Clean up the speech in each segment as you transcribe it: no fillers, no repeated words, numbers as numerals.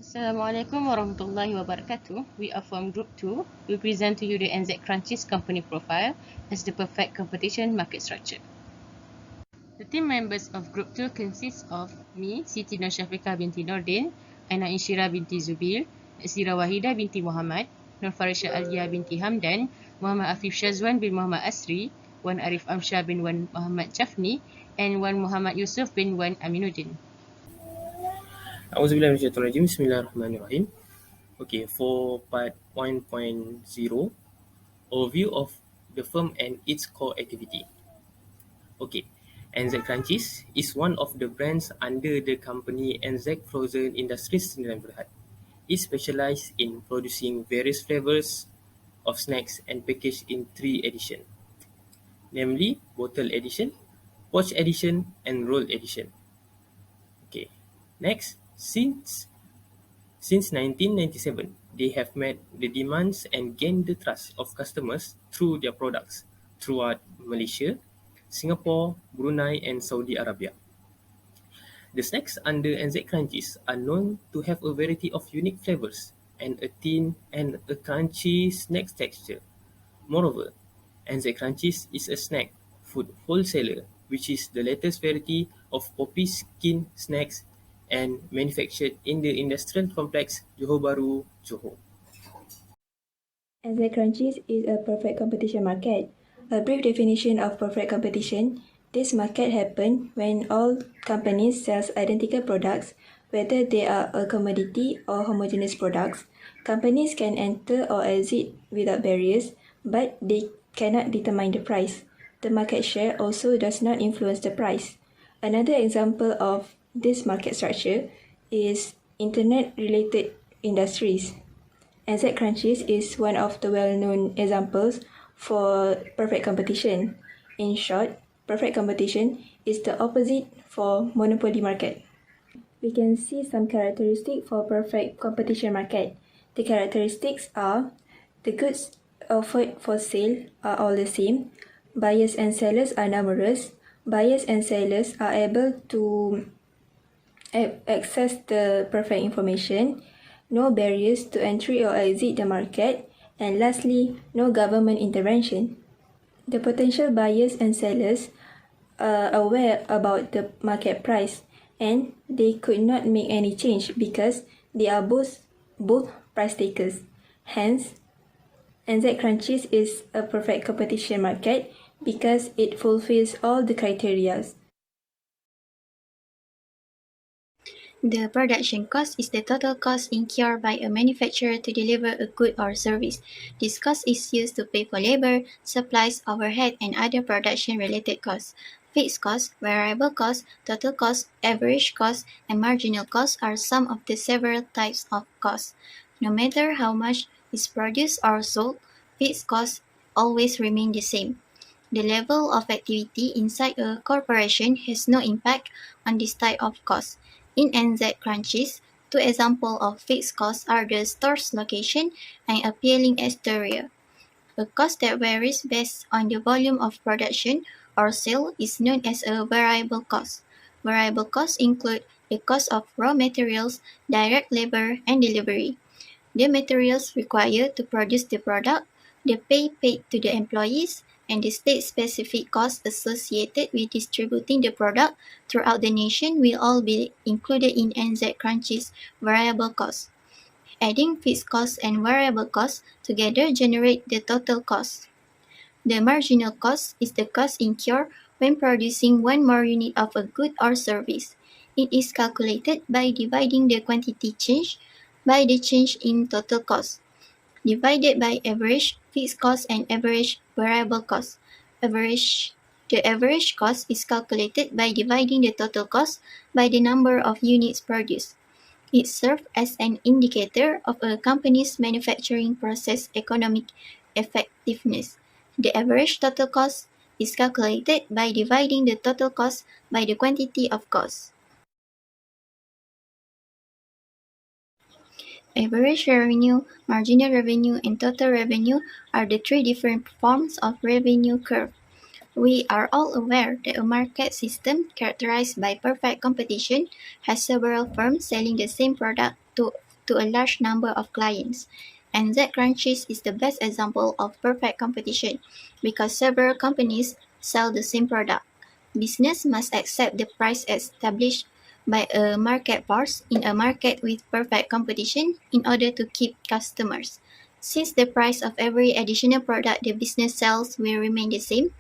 Assalamualaikum warahmatullahi wabarakatuh. We are from Group 2. We present to you the NZ Crunchies company profile as the perfect competition market structure. The team members of Group 2 consist of me, Siti Syafiqah binti Nordin, AINSYIRAH binti ZUBIL, NADZIRAH WAHIDAH binti MOHAMAD, FARISYA ALIYYA binti HAMDAN, Muhammad AFIF SYAZWAN bin Muhammad ASRI, Wan AREEF AMSYAR bin Wan Muhammad JAFNI, and Wan Muhammad YUSUF bin Wan AMINUDDin. Auzubillahiminasyaitonirrajim. Bismillahirrahmanirrahim. Okay, for part 1.0, overview of the firm and its core activity. Okay, NZ Crunchies is one of the brands under the company NZ Frozen Industries Sdn Bhd. It specializes in producing various flavors of snacks and packaged in 3 editions, namely bottle edition, pouch edition, and roll edition. Okay, next, Since 1997, they have met the demands and gained the trust of customers through their products throughout Malaysia, Singapore, Brunei, and Saudi Arabia. The snacks under NZ Crunchies are known to have a variety of unique flavors and a thin and a crunchy snack texture. Moreover, NZ Crunchies is a snack food wholesaler, which is the latest variety of poppy skin snacks and manufactured in the industrial complex Johor Bahru, Johor. NZ Crunchies is a perfect competition market. A brief definition of perfect competition: this market happens when all companies sell identical products, whether they are a commodity or homogeneous products. Companies can enter or exit without barriers, but they cannot determine the price. The market share also does not influence the price. Another example of this market structure is internet-related industries. NZ Crunchies is one of the well-known examples for perfect competition. In short, perfect competition is the opposite for monopoly market. We can see some characteristics for perfect competition market. The characteristics are: the goods offered for sale are all the same, buyers and sellers are numerous, buyers and sellers are able to access the perfect information, no barriers to entry or exit the market, and lastly, no government intervention. The potential buyers and sellers are aware about the market price, and they could not make any change because they are both price takers. Hence, NZ Crunchies is a perfect competition market because it fulfills all the criteria. The production cost is the total cost incurred by a manufacturer to deliver a good or service. This cost is used to pay for labor, supplies, overhead, and other production-related costs. Fixed costs, variable costs, total cost, average cost, and marginal costs are some of the several types of costs. No matter how much is produced or sold, fixed costs always remain the same. The level of activity inside a corporation has no impact on this type of cost. In NZ Crunchies, 2 examples of fixed costs are the store's location and appealing exterior. A cost that varies based on the volume of production or sale is known as a variable cost. Variable costs include the cost of raw materials, direct labor, and delivery, the materials required to produce the product, the pay paid to the employees, and the state-specific costs associated with distributing the product throughout the nation will all be included in NZ Crunchies' variable costs. Adding fixed costs and variable costs together generate the total cost. The marginal cost is the cost incurred when producing one more unit of a good or service. It is calculated by dividing the quantity change by the change in total cost, divided by average fixed cost and average variable cost. The average cost is calculated by dividing the total cost by the number of units produced. It serves as an indicator of a company's manufacturing process economic effectiveness. The average total cost is calculated by dividing the total cost by the quantity of cost. Average revenue, marginal revenue, and total revenue are the 3 different forms of revenue curve. We are all aware that a market system characterized by perfect competition has several firms selling the same product to to a large number of clients. NZ Crunchies is the best example of perfect competition because several companies sell the same product. Business must accept the price established by a market force in a market with perfect competition in order to keep customers. Since the price of every additional product the business sells will remain the same,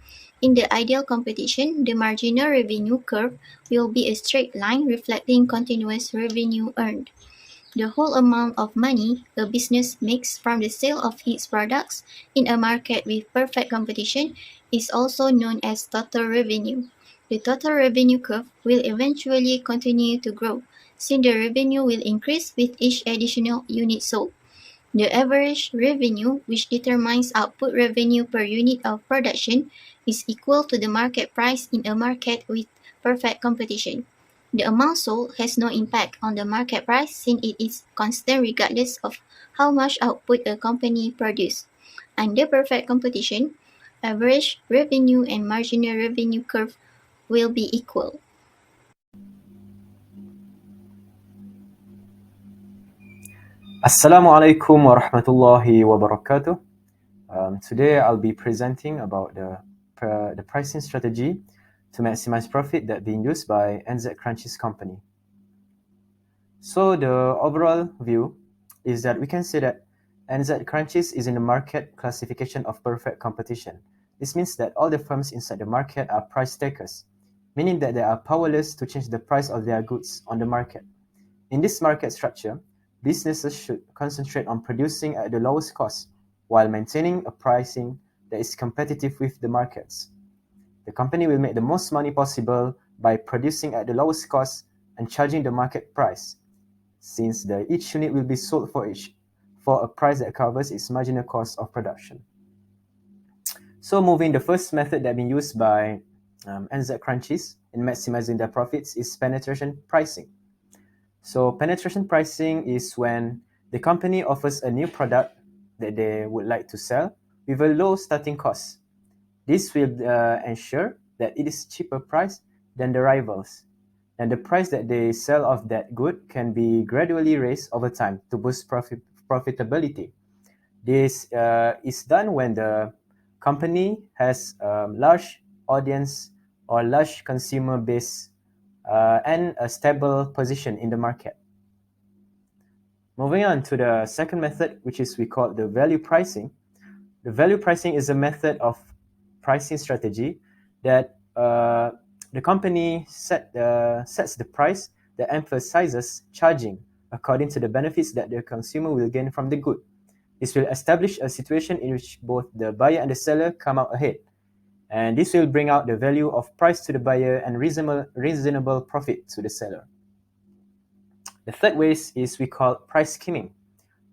in the ideal competition, the marginal revenue curve will be a straight line reflecting continuous revenue earned. The whole amount of money a business makes from the sale of its products in a market with perfect competition is also known as total revenue. The total revenue curve will eventually continue to grow, since the revenue will increase with each additional unit sold. The average revenue, which determines output revenue per unit of production, is equal to the market price in a market with perfect competition. The amount sold has no impact on the market price since it is constant regardless of how much output a company produces. Under perfect competition, average revenue and marginal revenue curve will be equal. Assalamu alaikum wa rahmatullahi wa barakatuh. Today I'll be presenting about the pricing strategy to maximize profit that being used by NZ Crunchies company. So the overall view is that we can say that NZ Crunchies is in the market classification of perfect competition. This means that all the firms inside the market are price takers, meaning that they are powerless to change the price of their goods on the market. In this market structure, businesses should concentrate on producing at the lowest cost while maintaining a pricing that is competitive with the markets. The company will make the most money possible by producing at the lowest cost and charging the market price, since each unit will be sold for a price that covers its marginal cost of production. So the first method that been used by NZ Crunchies in maximizing their profits is penetration pricing. So penetration pricing is when the company offers a new product that they would like to sell with a low starting cost. This will ensure that it is cheaper price than the rivals, and the price that they sell of that good can be gradually raised over time to boost profitability. This is done when the company has a large audience or large consumer base and a stable position in the market. Moving on to the second method, which is we call the value pricing. The value pricing is a method of pricing strategy that the company sets the price that emphasizes charging according to the benefits that the consumer will gain from the good. This will establish a situation in which both the buyer and the seller come out ahead. And this will bring out the value of price to the buyer and reasonable profit to the seller. The third way is we call price skimming.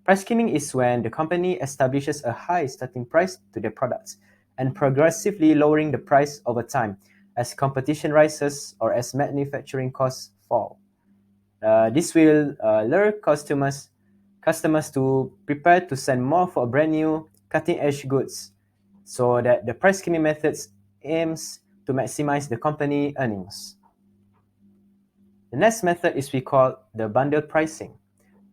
Price skimming is when the company establishes a high starting price to their products and progressively lowering the price over time as competition rises or as manufacturing costs fall. This will lure customers to prepare to spend more for brand new cutting-edge goods, so that the price skimming methods aims to maximize the company earnings. The next method is we call the bundle pricing.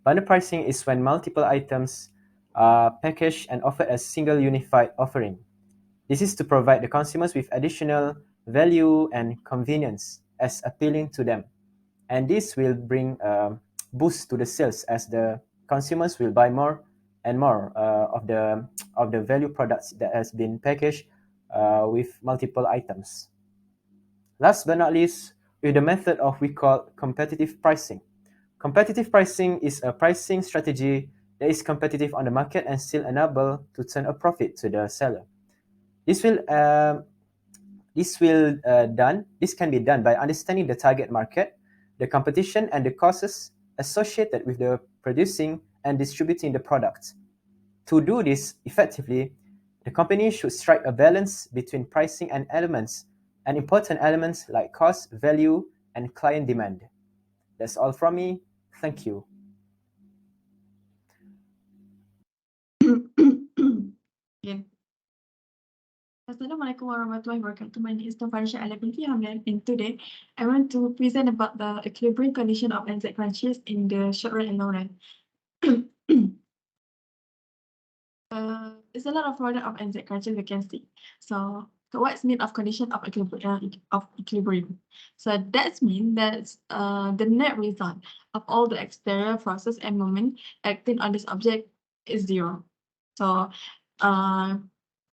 Bundle pricing is when multiple items are packaged and offered as single unified offering. This is to provide the consumers with additional value and convenience as appealing to them. And this will bring a boost to the sales as the consumers will buy more and more of the value products that has been packaged with multiple items. Last but not least, with the method of we call competitive pricing. Competitive pricing is a pricing strategy that is competitive on the market and still enable to turn a profit to the seller. This can be done by understanding the target market, the competition, and the costs associated with the producing and distributing the product. To do this effectively, the company should strike a balance between pricing and important elements like cost, value, and client demand. That's all from me. Thank you. Assalamualaikum warahmatullahi wabarakatuh. My name is FARISYA binti HAMDAN, and today I want to present about the equilibrium condition of NZ Crunchies in the short run and long run. It's a lot of product of NZ crunches we can see. So what's mean of condition of equilibrium? So that's mean that the net result of all the exterior forces and moment acting on this object is zero. So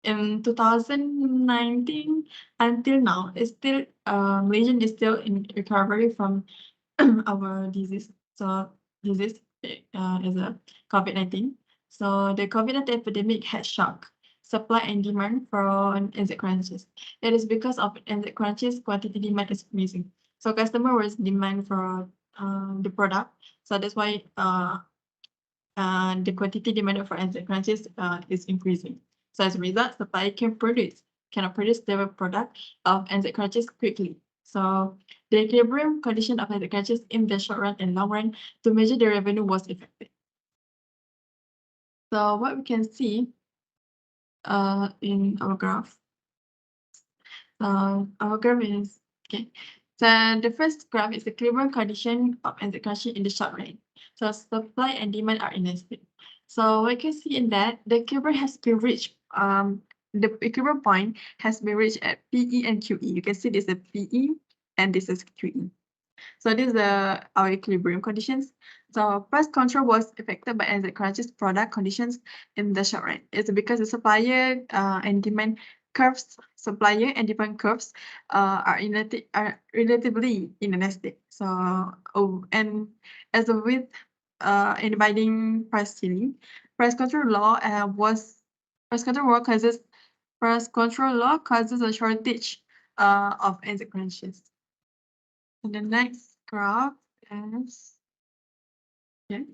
in 2019 until now, it's still Malaysian is still in recovery from our disease. So disease is a COVID-19. So the COVID-19 epidemic had shocked supply and demand for NZ crunches. It is because of NZ crunches, quantity demand is increasing. So customer was demand for the product. So that's why the quantity demanded for NZ crunches is increasing. So as a result, supply cannot produce the product of NZ crunches quickly. So the equilibrium condition of NZ crunches in the short run and long run to measure the revenue was affected. So what we can see in our graph. Our graph is okay. So the first graph is the equilibrium condition of NZ crunches in the short run. So supply and demand are inelastic. So we can see in that the equilibrium has been reached. The equilibrium point has been reached at PE and QE. You can see this is PE and this is QE. So these are our equilibrium conditions. So price control was affected by NZ crunches product conditions in the short run. It's because the supplier and demand curves, supplier and demand curves are relatively inelastic. So and as a with inviting price ceiling, price control law causes a shortage of NZ crunches. And the next graph is okay.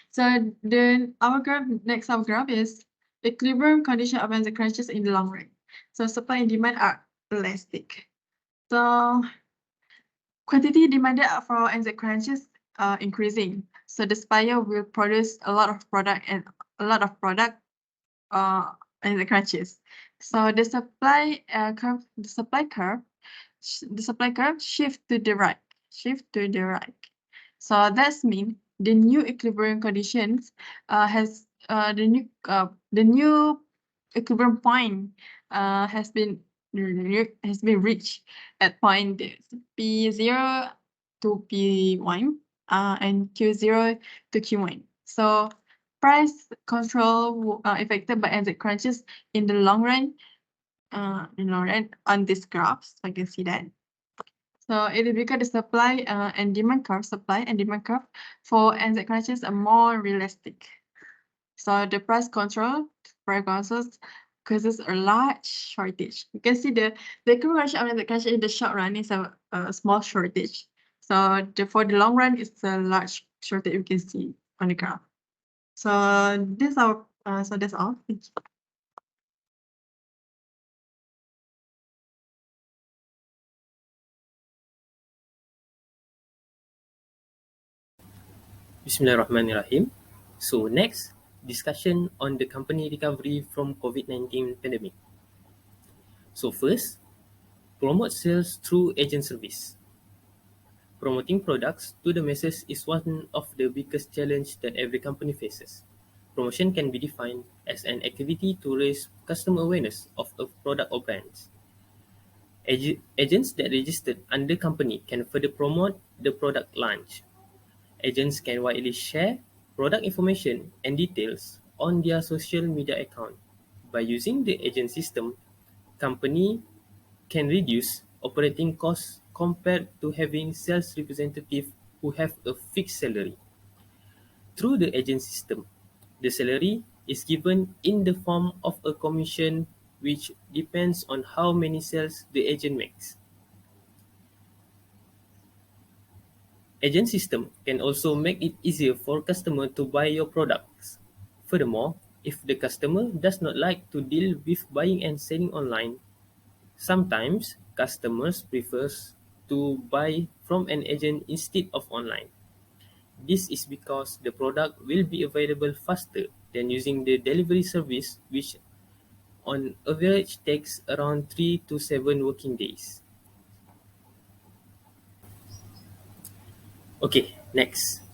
So our graph is equilibrium condition of NZ crunches in the long run. So supply and demand are elastic. So quantity demanded for NZ crunches increasing. So the supplier will produce a lot of product and a lot of product NZ crunches. So the supply curve shift to the right. So that's mean the new equilibrium conditions has the new equilibrium point has been reached at point P0 to P1 and Q0 to Q1. So price control affected by NZ crunches in the long run. On this graph, so I can see that. So it is because the supply and demand curve for NZ crunches are more realistic. So the price control causes a large shortage. You can see the equilibrium of NZ crunches in the short run is a small shortage. So for the long run, it's a large shortage you can see on the graph. So that's all. Thank you. Bismillahirrahmanirrahim. So next, discussion on the company recovery from COVID-19 pandemic. So first, promote sales through agent service. Promoting products to the masses is one of the biggest challenge that every company faces. Promotion can be defined as an activity to raise customer awareness of a product or brands. Agents that registered under company can further promote the product launch. Agents can widely share product information and details on their social media account. By using the agent system, company can reduce operating costs compared to having sales representatives who have a fixed salary. Through the agent system, the salary is given in the form of a commission which depends on how many sales the agent makes. Agent system can also make it easier for customer to buy your products. Furthermore, if the customer does not like to deal with buying and selling online, sometimes customers prefers to buy from an agent instead of online. This is because the product will be available faster than using the delivery service, which on average takes around 3 to 7 working days. Okay, next.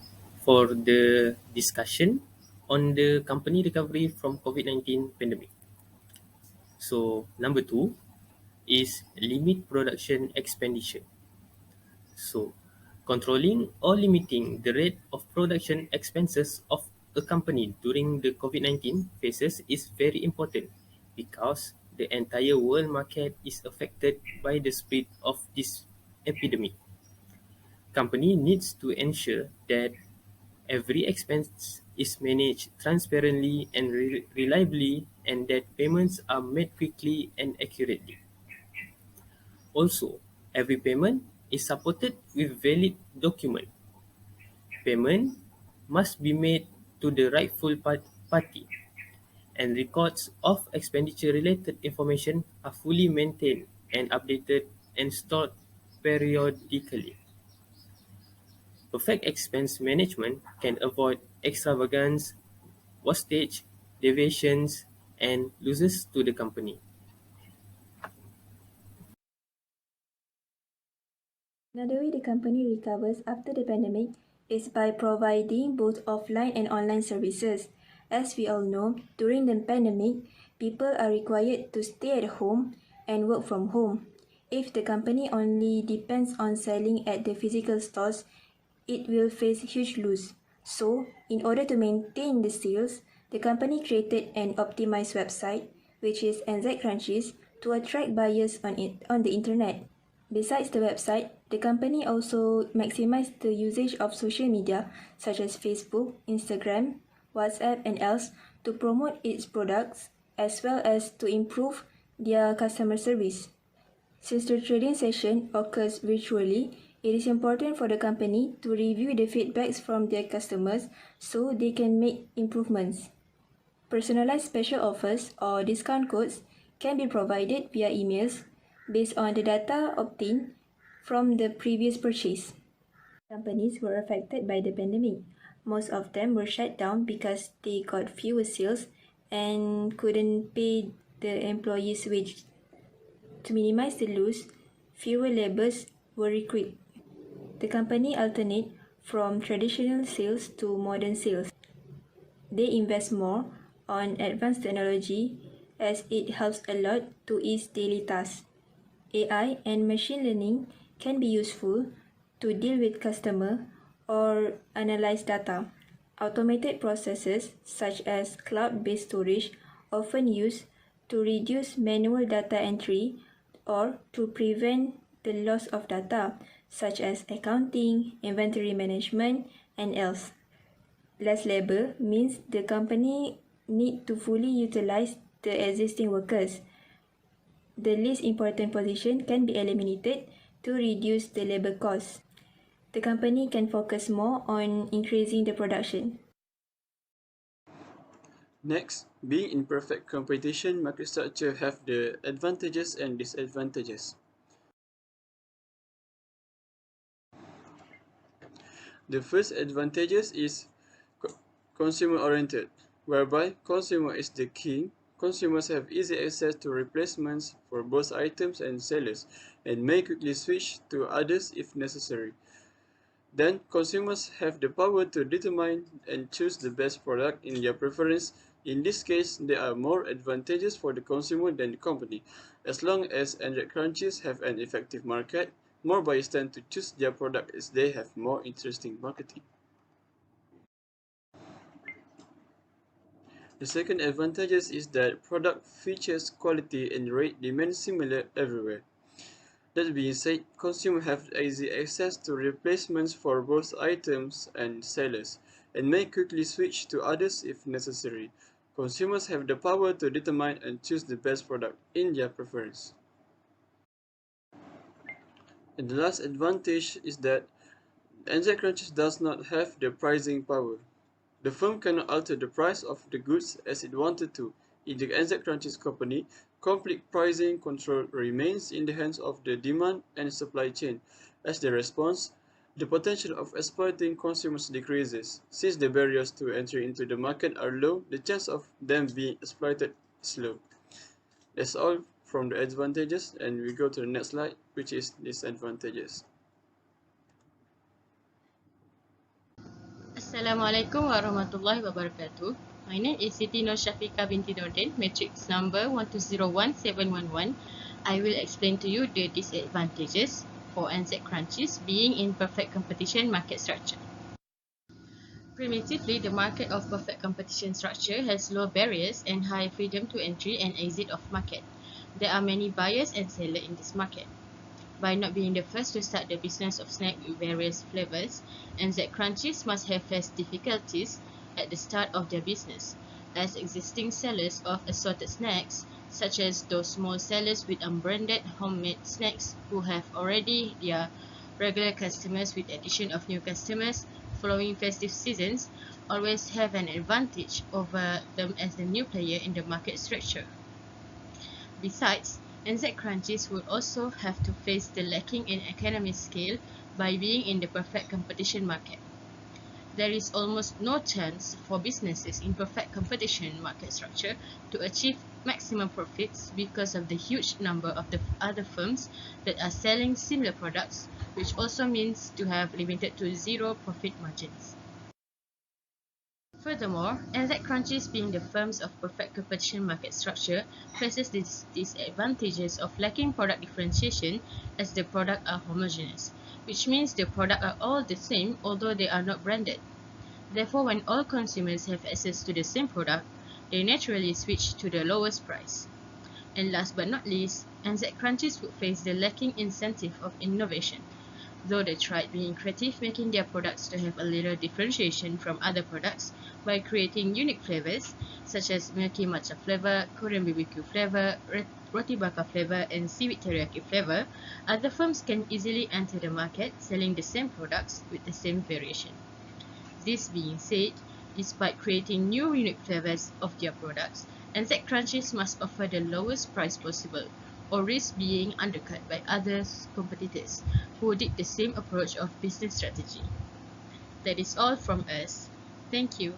for the discussion on the company recovery from COVID-19 pandemic. So number 2 is limit production expenditure. So controlling or limiting the rate of production expenses of a company during the COVID-19 phases is very important because the entire world market is affected by the spread of this epidemic. Company needs to ensure that every expense is managed transparently and reliably and that payments are made quickly and accurately. Also, every payment is supported with valid document. Payment must be made to the rightful party, and records of expenditure-related information are fully maintained and updated and stored periodically. Perfect expense management can avoid extravagance, wastage, deviations, and losses to the company. Another way the company recovers after the pandemic is by providing both offline and online services. As we all know, during the pandemic, people are required to stay at home and work from home. If the company only depends on selling at the physical stores, it will face huge loss. So, in order to maintain the sales, the company created an optimized website, which is NZ Crunchies, to attract buyers on the internet. Besides the website, the company also maximized the usage of social media such as Facebook, Instagram, WhatsApp, and else to promote its products as well as to improve their customer service. Since the trading session occurs virtually, it is important for the company to review the feedbacks from their customers so they can make improvements. Personalized special offers or discount codes can be provided via emails based on the data obtained from the previous purchase. Companies were affected by the pandemic. Most of them were shut down because they got fewer sales and couldn't pay the employees' wage. To minimize the loss, fewer laborers were recruited. The company alternate from traditional sales to modern sales. They invest more on advanced technology as it helps a lot to ease daily tasks. AI and machine learning can be useful to deal with customer or analyze data. Automated processes such as cloud-based storage often used to reduce manual data entry or to prevent the loss of data such as accounting, inventory management, and else. Less labor means the company need to fully utilize the existing workers. The least important position can be eliminated to reduce the labor costs. The company can focus more on increasing the production. Next, being in perfect competition, market structure have the advantages and disadvantages. The first advantages is consumer-oriented, whereby consumer is the king. Consumers have easy access to replacements for both items and sellers, and may quickly switch to others if necessary. Then, consumers have the power to determine and choose the best product in their preference. In this case, there are more advantages for the consumer than the company. As long as Android crunchies have an effective market, more buyers tend to choose their product as they have more interesting marketing. The second advantage is that product features, quality, and rate remain similar everywhere. That being said, consumers have easy access to replacements for both items and sellers, and may quickly switch to others if necessary. Consumers have the power to determine and choose the best product in their preference. And the last advantage is that NZ Crunchies does not have the pricing power. The firm cannot alter the price of the goods as it wanted to. In the NZ Crunchies company, complete pricing control remains in the hands of the demand and supply chain. As the response, the potential of exploiting consumers decreases. Since the barriers to entry into the market are low, the chance of them being exploited is low. That's all from the advantages, and we go to the next slide, which is disadvantages. Assalamualaikum warahmatullahi wabarakatuh. My name is Siti Syafiqah binti Nordin, matrix number 1201711. I will explain to you the disadvantages for NZ crunches being in perfect competition market structure. Primitively, the market of perfect competition structure has low barriers and high freedom to entry and exit of market. There are many buyers and sellers in this market. By not being the first to start the business of snack with various flavors, NZ crunchies must have faced difficulties at the start of their business, as existing sellers of assorted snacks, such as those small sellers with unbranded homemade snacks who have already their regular customers with addition of new customers following festive seasons, always have an advantage over them as the new player in the market structure. Besides, NZ crunchies would also have to face the lacking in economy scale by being in the perfect competition market. There is almost no chance for businesses in perfect competition market structure to achieve maximum profits because of the huge number of the other firms that are selling similar products, which also means to have limited to zero profit margins. Furthermore, NZ crunchies being the firms of perfect competition market structure faces the disadvantages of lacking product differentiation as the products are homogeneous, which means the products are all the same although they are not branded. Therefore, when all consumers have access to the same product, they naturally switch to the lowest price. And last but not least, NZ crunchies would face the lacking incentive of innovation. Though they tried being creative, making their products to have a little differentiation from other products by creating unique flavors such as milky matcha flavor, Korean BBQ flavor, roti bakar flavor, and seaweed teriyaki flavor, other firms can easily enter the market selling the same products with the same variation. This being said, despite creating new unique flavors of their products, NZ crunchies must offer the lowest price possible, or risk being undercut by other competitors who did the same approach of business strategy. That is all from us. Thank you.